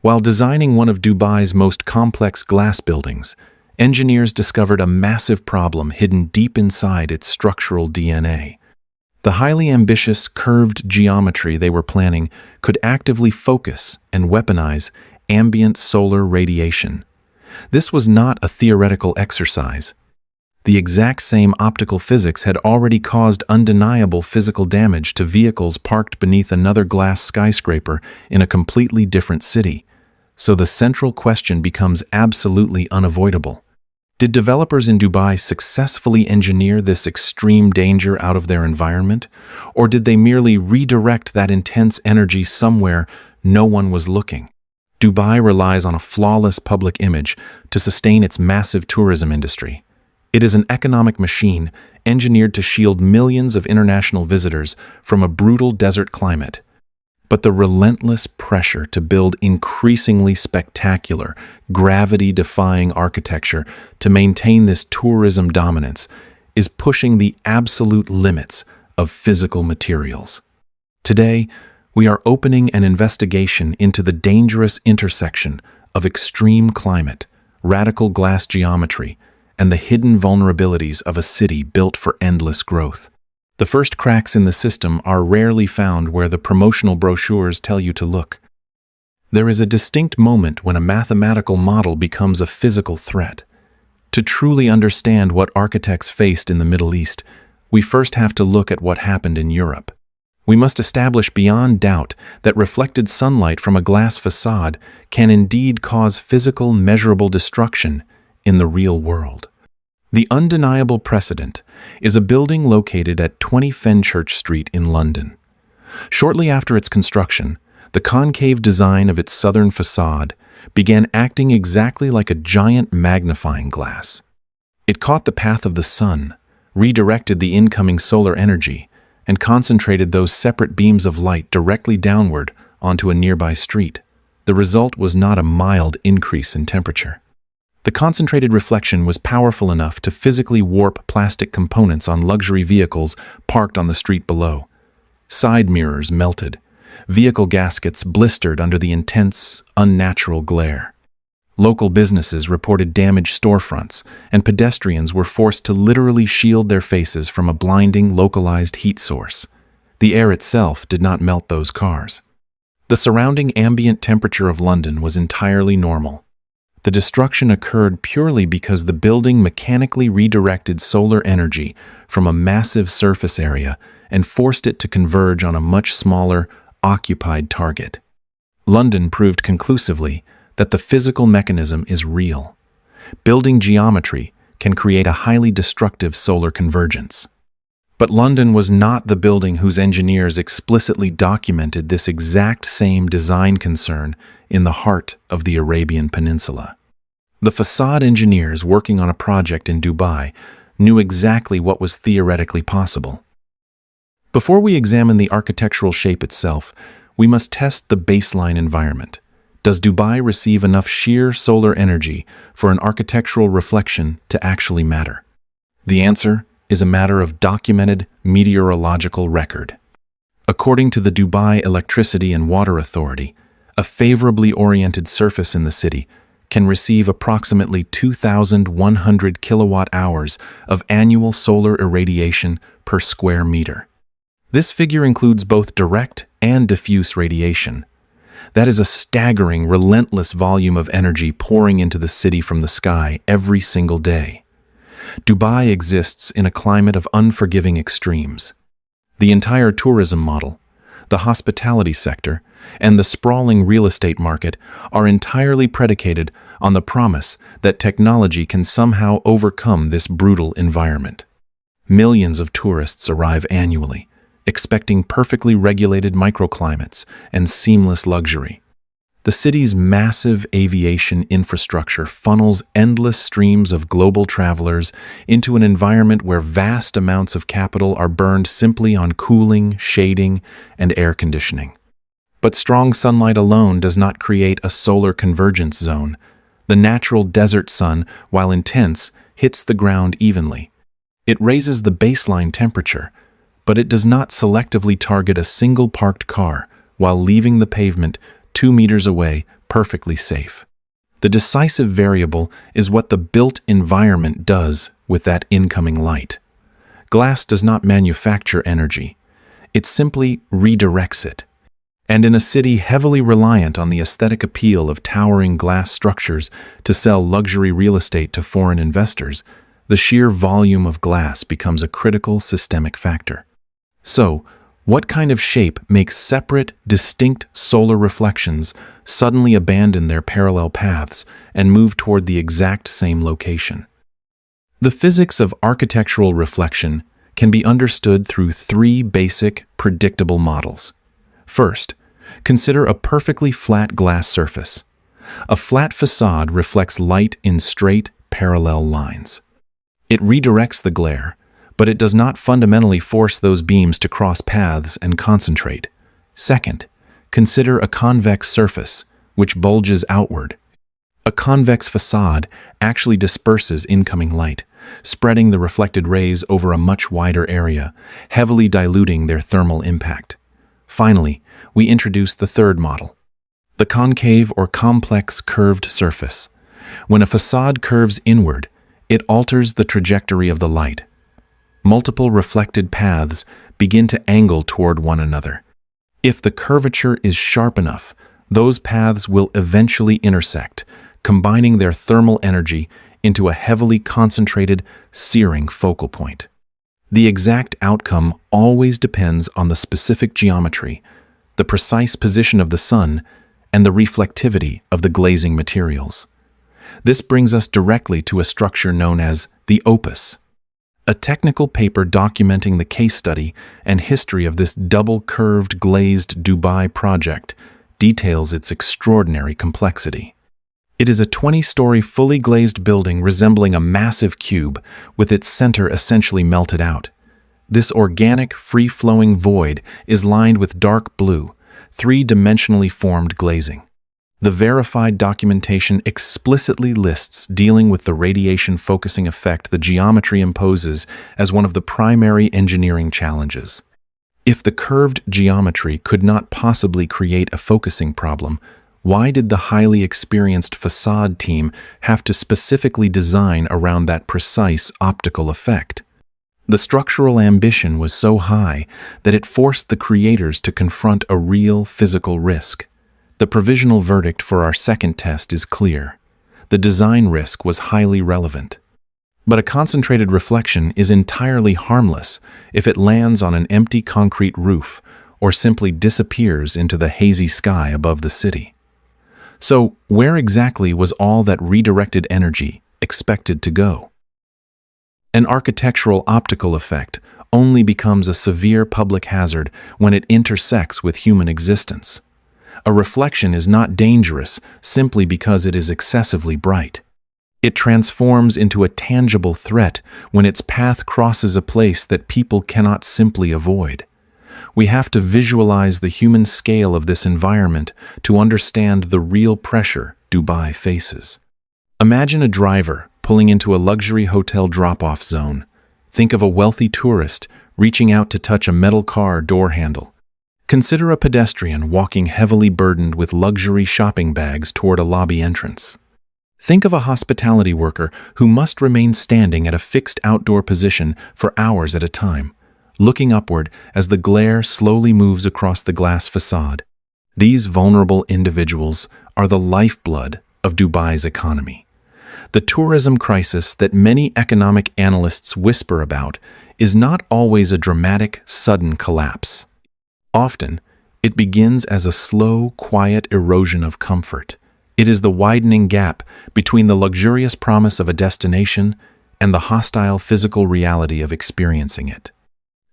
While designing one of Dubai's most complex glass buildings, engineers discovered a massive problem hidden deep inside its structural DNA. The highly ambitious, curved geometry they were planning could actively focus and weaponize ambient solar radiation. This was not a theoretical exercise. The exact same optical physics had already caused undeniable physical damage to vehicles parked beneath another glass skyscraper in a completely different city. So the central question becomes absolutely unavoidable. Did developers in Dubai successfully engineer this extreme danger out of their environment, or did they merely redirect that intense energy somewhere no one was looking? Dubai relies on a flawless public image to sustain its massive tourism industry. It is an economic machine engineered to shield millions of international visitors from a brutal desert climate. But the relentless pressure to build increasingly spectacular, gravity-defying architecture to maintain this tourism dominance is pushing the absolute limits of physical materials. Today, we are opening an investigation into the dangerous intersection of extreme climate, radical glass geometry, and the hidden vulnerabilities of a city built for endless growth. The first cracks in the system are rarely found where the promotional brochures tell you to look. There is a distinct moment when a mathematical model becomes a physical threat. To truly understand what architects faced in the Middle East, we first have to look at what happened in Europe. We must establish beyond doubt that reflected sunlight from a glass facade can indeed cause physical, measurable destruction in the real world. The undeniable precedent is a building located at 20 Fenchurch Street in London. Shortly after its construction, the concave design of its southern facade began acting exactly like a giant magnifying glass. It caught the path of the sun, redirected the incoming solar energy, and concentrated those separate beams of light directly downward onto a nearby street. The result was not a mild increase in temperature. The concentrated reflection was powerful enough to physically warp plastic components on luxury vehicles parked on the street below. Side mirrors melted. Vehicle gaskets blistered under the intense, unnatural glare. Local businesses reported damaged storefronts, and pedestrians were forced to literally shield their faces from a blinding, localized heat source. The air itself did not melt those cars. The surrounding ambient temperature of London was entirely normal. The destruction occurred purely because the building mechanically redirected solar energy from a massive surface area and forced it to converge on a much smaller, occupied target. London proved conclusively that the physical mechanism is real. Building geometry can create a highly destructive solar convergence. But London was not the building whose engineers explicitly documented this exact same design concern in the heart of the Arabian Peninsula. The facade engineers working on a project in Dubai knew exactly what was theoretically possible. Before we examine the architectural shape itself, we must test the baseline environment. Does Dubai receive enough sheer solar energy for an architectural reflection to actually matter? The answer is a matter of documented meteorological record. According to the Dubai Electricity and Water Authority, a favorably oriented surface in the city can receive approximately 2,100 kilowatt-hours of annual solar irradiation per square meter. This figure includes both direct and diffuse radiation. That is a staggering, relentless volume of energy pouring into the city from the sky every single day. Dubai exists in a climate of unforgiving extremes. The entire tourism model, the hospitality sector, and the sprawling real estate market are entirely predicated on the promise that technology can somehow overcome this brutal environment. Millions of tourists arrive annually, expecting perfectly regulated microclimates and seamless luxury. The city's massive aviation infrastructure funnels endless streams of global travelers into an environment where vast amounts of capital are burned simply on cooling, shading, and air conditioning. But strong sunlight alone does not create a solar convergence zone. The natural desert sun, while intense, hits the ground evenly. It raises the baseline temperature, but it does not selectively target a single parked car while leaving the pavement 2 meters away perfectly safe. The decisive variable is what the built environment does with that incoming light. Glass does not manufacture energy. It simply redirects it. And in a city heavily reliant on the aesthetic appeal of towering glass structures to sell luxury real estate to foreign investors, the sheer volume of glass becomes a critical systemic factor. So, what kind of shape makes separate, distinct solar reflections suddenly abandon their parallel paths and move toward the exact same location? The physics of architectural reflection can be understood through three basic, predictable models. First, consider a perfectly flat glass surface. A flat facade reflects light in straight, parallel lines. It redirects the glare, but it does not fundamentally force those beams to cross paths and concentrate. Second, consider a convex surface, which bulges outward. A convex facade actually disperses incoming light, spreading the reflected rays over a much wider area, heavily diluting their thermal impact. Finally, we introduce the third model, the concave or complex curved surface. When a facade curves inward, it alters the trajectory of the light. Multiple reflected paths begin to angle toward one another. If the curvature is sharp enough, those paths will eventually intersect, combining their thermal energy into a heavily concentrated, searing focal point. The exact outcome always depends on the specific geometry, the precise position of the sun, and the reflectivity of the glazing materials. This brings us directly to a structure known as the Opus, a technical paper documenting the case study and history of this double-curved glazed Dubai project details its extraordinary complexity. It is a 20-story fully glazed building resembling a massive cube with its center essentially melted out. This organic, free-flowing void is lined with dark blue, three-dimensionally formed glazing. The verified documentation explicitly lists dealing with the radiation focusing effect the geometry imposes as one of the primary engineering challenges. If the curved geometry could not possibly create a focusing problem, why did the highly experienced facade team have to specifically design around that precise optical effect? The structural ambition was so high that it forced the creators to confront a real physical risk. The provisional verdict for our second test is clear. The design risk was highly relevant. But a concentrated reflection is entirely harmless if it lands on an empty concrete roof or simply disappears into the hazy sky above the city. So, where exactly was all that redirected energy expected to go? An architectural optical effect only becomes a severe public hazard when it intersects with human existence. A reflection is not dangerous simply because it is excessively bright. It transforms into a tangible threat when its path crosses a place that people cannot simply avoid. We have to visualize the human scale of this environment to understand the real pressure Dubai faces. Imagine a driver pulling into a luxury hotel drop-off zone. Think of a wealthy tourist reaching out to touch a metal car door handle. Consider a pedestrian walking heavily burdened with luxury shopping bags toward a lobby entrance. Think of a hospitality worker who must remain standing at a fixed outdoor position for hours at a time, looking upward as the glare slowly moves across the glass facade. These vulnerable individuals are the lifeblood of Dubai's economy. The tourism crisis that many economic analysts whisper about is not always a dramatic, sudden collapse. Often, it begins as a slow, quiet erosion of comfort. It is the widening gap between the luxurious promise of a destination and the hostile physical reality of experiencing it.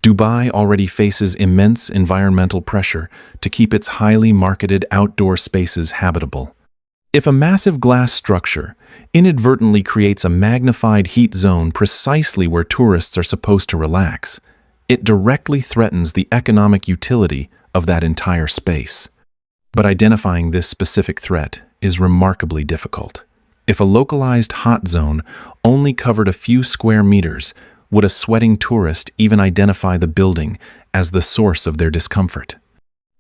Dubai already faces immense environmental pressure to keep its highly marketed outdoor spaces habitable. If a massive glass structure inadvertently creates a magnified heat zone precisely where tourists are supposed to relax, it directly threatens the economic utility of that entire space. But identifying this specific threat is remarkably difficult. If a localized hot zone only covered a few square meters, would a sweating tourist even identify the building as the source of their discomfort?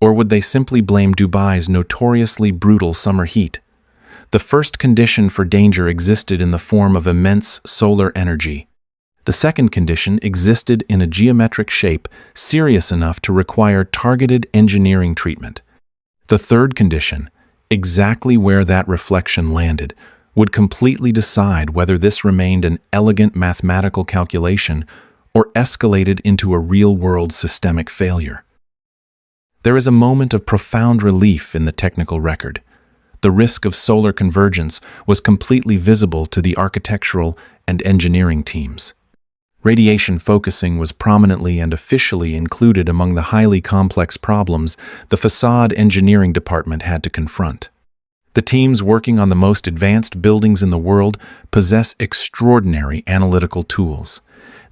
Or would they simply blame Dubai's notoriously brutal summer heat? The first condition for danger existed in the form of immense solar energy. The second condition existed in a geometric shape serious enough to require targeted engineering treatment. The third condition, exactly where that reflection landed, would completely decide whether this remained an elegant mathematical calculation or escalated into a real-world systemic failure. There is a moment of profound relief in the technical record. The risk of solar convergence was completely visible to the architectural and engineering teams. Radiation focusing was prominently and officially included among the highly complex problems the facade engineering department had to confront. The teams working on the most advanced buildings in the world possess extraordinary analytical tools.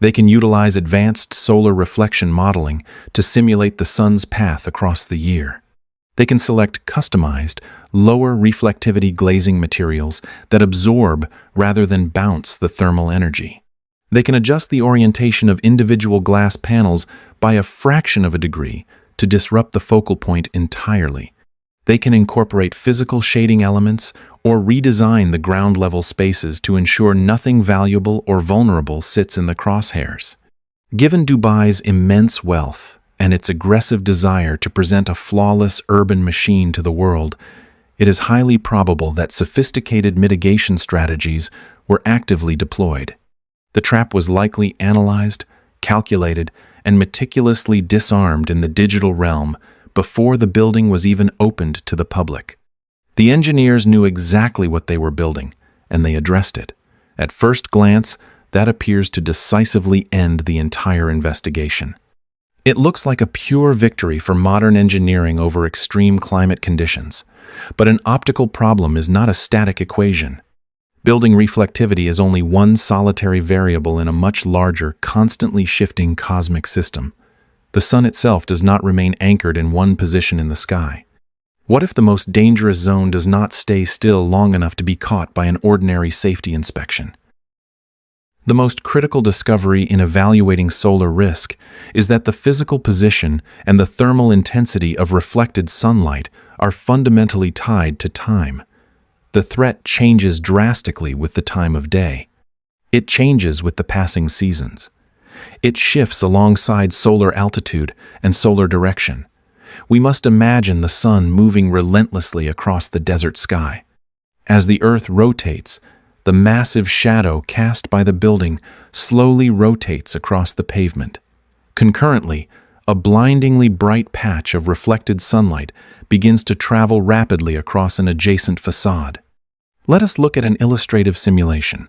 They can utilize advanced solar reflection modeling to simulate the sun's path across the year. They can select customized, lower reflectivity glazing materials that absorb rather than bounce the thermal energy. They can adjust the orientation of individual glass panels by a fraction of a degree to disrupt the focal point entirely. They can incorporate physical shading elements or redesign the ground-level spaces to ensure nothing valuable or vulnerable sits in the crosshairs. Given Dubai's immense wealth and its aggressive desire to present a flawless urban machine to the world, it is highly probable that sophisticated mitigation strategies were actively deployed. The trap was likely analyzed, calculated, and meticulously disarmed in the digital realm before the building was even opened to the public. The engineers knew exactly what they were building, and they addressed it. At first glance, that appears to decisively end the entire investigation. It looks like a pure victory for modern engineering over extreme climate conditions. But an optical problem is not a static equation. Building reflectivity is only one solitary variable in a much larger, constantly shifting cosmic system. The sun itself does not remain anchored in one position in the sky. What if the most dangerous zone does not stay still long enough to be caught by an ordinary safety inspection? The most critical discovery in evaluating solar risk is that the physical position and the thermal intensity of reflected sunlight are fundamentally tied to time. The threat changes drastically with the time of day. It changes with the passing seasons. It shifts alongside solar altitude and solar direction. We must imagine the sun moving relentlessly across the desert sky. As the Earth rotates, the massive shadow cast by the building slowly rotates across the pavement. Concurrently, a blindingly bright patch of reflected sunlight begins to travel rapidly across an adjacent facade. Let us look at an illustrative simulation.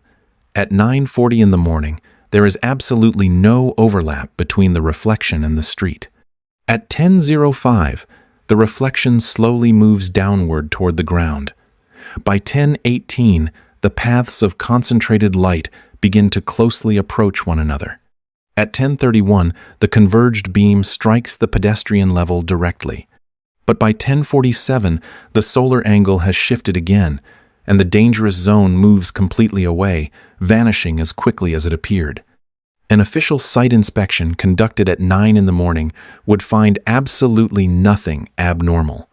At 9:40 in the morning, there is absolutely no overlap between the reflection and the street. At 10:05, the reflection slowly moves downward toward the ground. By 10:18, the paths of concentrated light begin to closely approach one another. At 10:31, the converged beam strikes the pedestrian level directly. But by 10:47, the solar angle has shifted again, and the dangerous zone moves completely away, vanishing as quickly as it appeared. An official site inspection conducted at 9 in the morning would find absolutely nothing abnormal.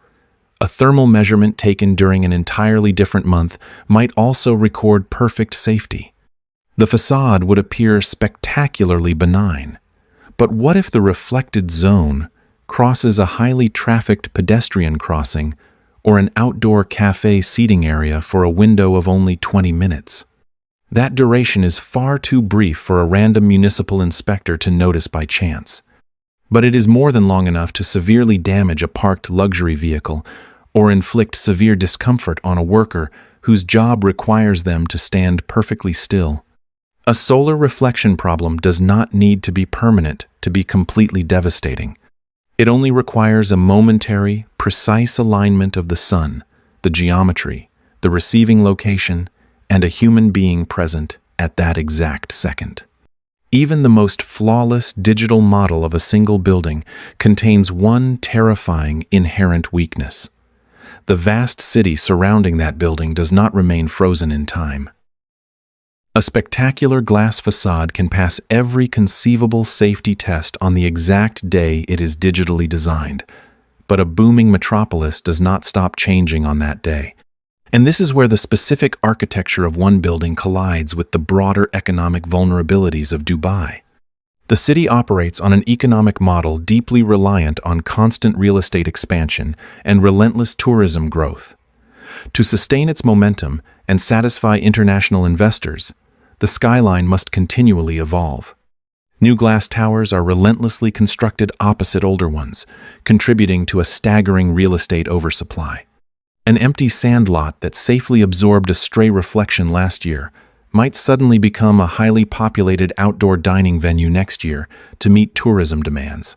A thermal measurement taken during an entirely different month might also record perfect safety. The facade would appear spectacularly benign. But what if the reflected zone crosses a highly trafficked pedestrian crossing or an outdoor cafe seating area for a window of only 20 minutes? That duration is far too brief for a random municipal inspector to notice by chance. But it is more than long enough to severely damage a parked luxury vehicle or inflict severe discomfort on a worker whose job requires them to stand perfectly still. A solar reflection problem does not need to be permanent to be completely devastating. It only requires a momentary, precise alignment of the sun, the geometry, the receiving location, and a human being present at that exact second. Even the most flawless digital model of a single building contains one terrifying inherent weakness. The vast city surrounding that building does not remain frozen in time. A spectacular glass facade can pass every conceivable safety test on the exact day it is digitally designed. but a booming metropolis does not stop changing on that day. And this is where the specific architecture of one building collides with the broader economic vulnerabilities of Dubai. The city operates on an economic model deeply reliant on constant real estate expansion and relentless tourism growth. To sustain its momentum and satisfy international investors, the skyline must continually evolve. New glass towers are relentlessly constructed opposite older ones, contributing to a staggering real estate oversupply. An empty sand lot that safely absorbed a stray reflection last year might suddenly become a highly populated outdoor dining venue next year to meet tourism demands.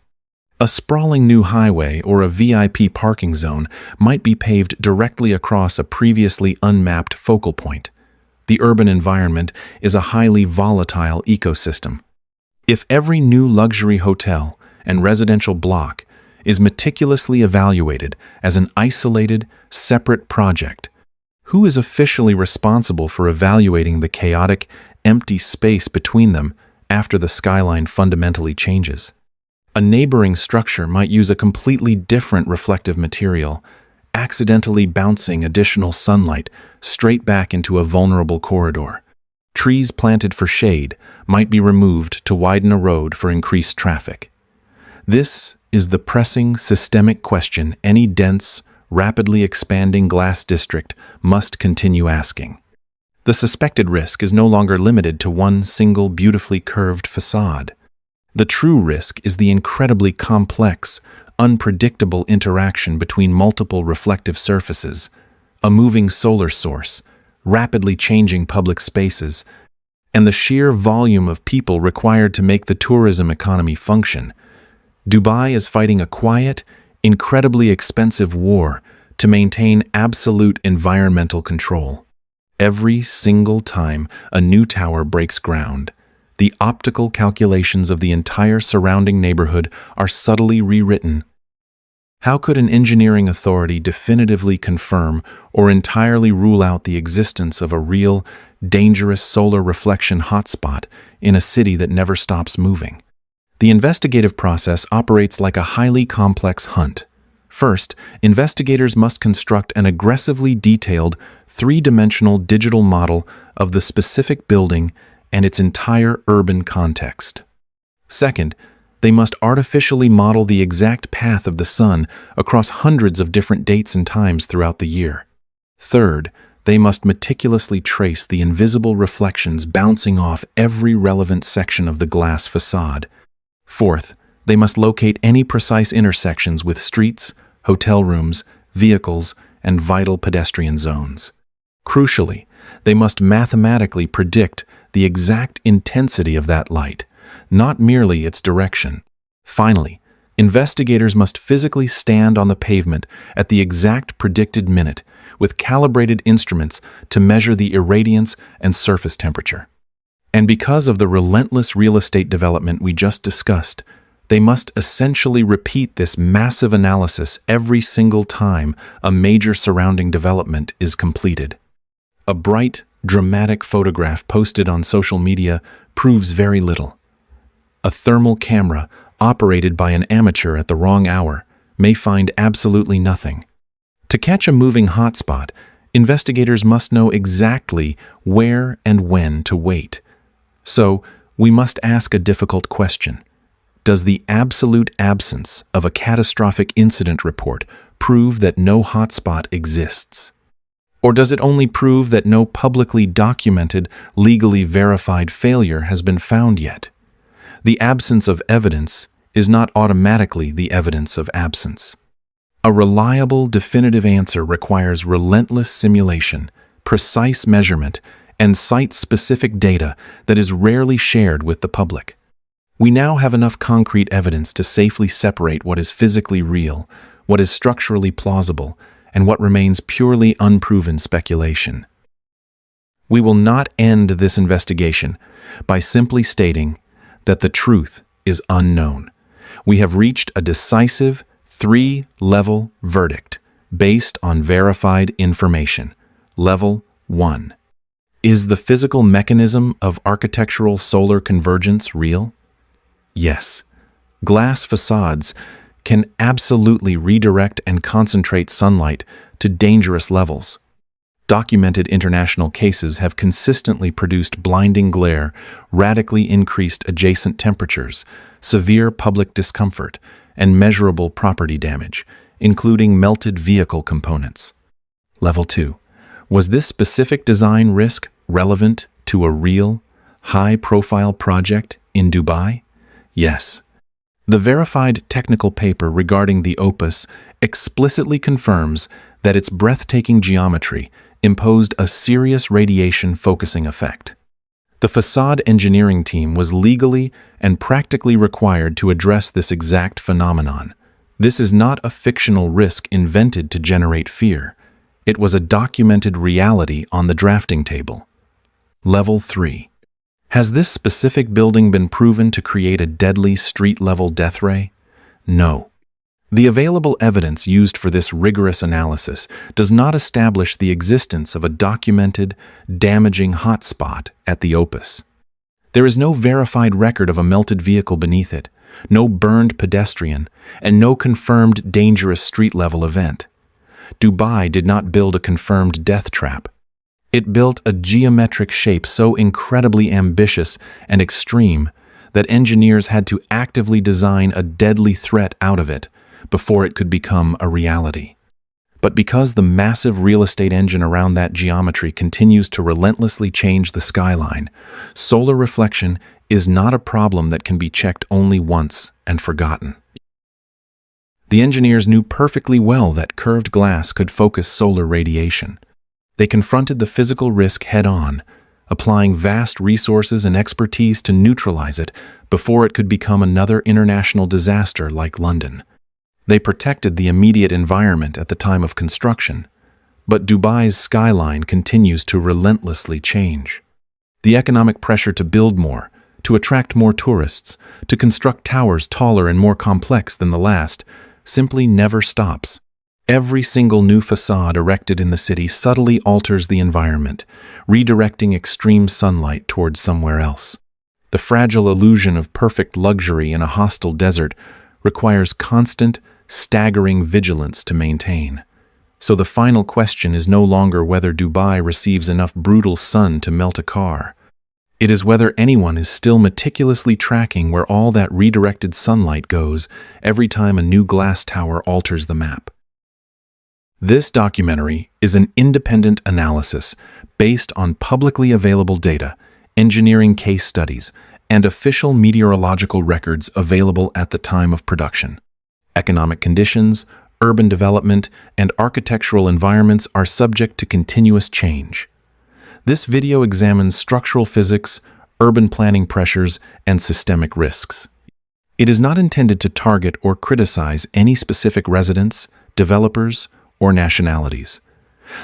A sprawling new highway or a VIP parking zone might be paved directly across a previously unmapped focal point. The urban environment is a highly volatile ecosystem. If every new luxury hotel and residential block is meticulously evaluated as an isolated, separate project, who is officially responsible for evaluating the chaotic, empty space between them after the skyline fundamentally changes? A neighboring structure might use a completely different reflective material, accidentally bouncing additional sunlight straight back into a vulnerable corridor. Trees planted for shade might be removed to widen a road for increased traffic. This is the pressing, systemic question any dense, rapidly expanding glass district must continue asking. The suspected risk is no longer limited to one single beautifully curved facade. The true risk is the incredibly complex, unpredictable interaction between multiple reflective surfaces, a moving solar source, rapidly changing public spaces, and the sheer volume of people required to make the tourism economy function. Dubai is fighting a quiet, incredibly expensive war to maintain absolute environmental control. Every single time a new tower breaks ground, the optical calculations of the entire surrounding neighborhood are subtly rewritten. How could an engineering authority definitively confirm or entirely rule out the existence of a real, dangerous solar reflection hotspot in a city that never stops moving? The investigative process operates like a highly complex hunt. First, investigators must construct an aggressively detailed, three-dimensional digital model of the specific building and its entire urban context. Second, they must artificially model the exact path of the sun across hundreds of different dates and times throughout the year. Third, they must meticulously trace the invisible reflections bouncing off every relevant section of the glass facade. Fourth, they must locate any precise intersections with streets, hotel rooms, vehicles, and vital pedestrian zones. Crucially, they must mathematically predict the exact intensity of that light, not merely its direction. Finally, investigators must physically stand on the pavement at the exact predicted minute with calibrated instruments to measure the irradiance and surface temperature. And because of the relentless real estate development we just discussed, they must essentially repeat this massive analysis every single time a major surrounding development is completed. A bright, dramatic photograph posted on social media proves very little. A thermal camera operated by an amateur at the wrong hour may find absolutely nothing. To catch a moving hotspot, investigators must know exactly where and when to wait. So, we must ask a difficult question. Does the absolute absence of a catastrophic incident report prove that no hotspot exists? Or does it only prove that no publicly documented, legally verified failure has been found yet? The absence of evidence is not automatically the evidence of absence. A reliable, definitive answer requires relentless simulation, precise measurement, and site-specific data that is rarely shared with the public. We now have enough concrete evidence to safely separate what is physically real, what is structurally plausible, and what remains purely unproven speculation. We will not end this investigation by simply stating that the truth is unknown. We have reached a decisive, three-level verdict based on verified information. Level 1. Is the physical mechanism of architectural solar convergence real? Yes. Glass facades can absolutely redirect and concentrate sunlight to dangerous levels. Documented international cases have consistently produced blinding glare, radically increased adjacent temperatures, severe public discomfort, and measurable property damage, including melted vehicle components. Level 2. Was this specific design risk relevant to a real, high-profile project in Dubai? Yes. The verified technical paper regarding the Opus explicitly confirms that its breathtaking geometry imposed a serious radiation focusing effect. The facade engineering team was legally and practically required to address this exact phenomenon. This is not a fictional risk invented to generate fear. It was a documented reality on the drafting table. Level 3. Has this specific building been proven to create a deadly street-level death ray? No. The available evidence used for this rigorous analysis does not establish the existence of a documented, damaging hotspot at the Opus. There is no verified record of a melted vehicle beneath it, no burned pedestrian, and no confirmed dangerous street-level event. Dubai did not build a confirmed death trap. It built a geometric shape so incredibly ambitious and extreme that engineers had to actively design a deadly threat out of it before it could become a reality. But because the massive real estate engine around that geometry continues to relentlessly change the skyline, solar reflection is not a problem that can be checked only once and forgotten. The engineers knew perfectly well that curved glass could focus solar radiation. They confronted the physical risk head-on, applying vast resources and expertise to neutralize it before it could become another international disaster like London. They protected the immediate environment at the time of construction, but Dubai's skyline continues to relentlessly change. The economic pressure to build more, to attract more tourists, to construct towers taller and more complex than the last, simply never stops. Every single new facade erected in the city subtly alters the environment, redirecting extreme sunlight towards somewhere else. The fragile illusion of perfect luxury in a hostile desert requires constant, staggering vigilance to maintain. So the final question is no longer whether Dubai receives enough brutal sun to melt a car. It is whether anyone is still meticulously tracking where all that redirected sunlight goes every time a new glass tower alters the map. This documentary is an independent analysis based on publicly available data, engineering case studies, and official meteorological records available at the time of production. Economic conditions, urban development, and architectural environments are subject to continuous change. This video examines structural physics, urban planning pressures, and systemic risks. It is not intended to target or criticize any specific residents, developers, or nationalities.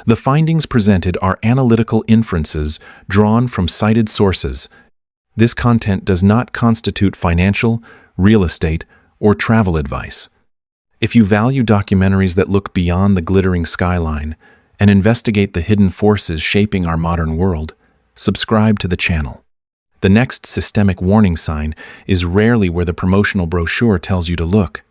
The findings presented are analytical inferences drawn from cited sources. This content does not constitute financial, real estate, or travel advice. If you value documentaries that look beyond the glittering skyline and investigate the hidden forces shaping our modern world, subscribe to the channel. The next systemic warning sign is rarely where the promotional brochure tells you to look.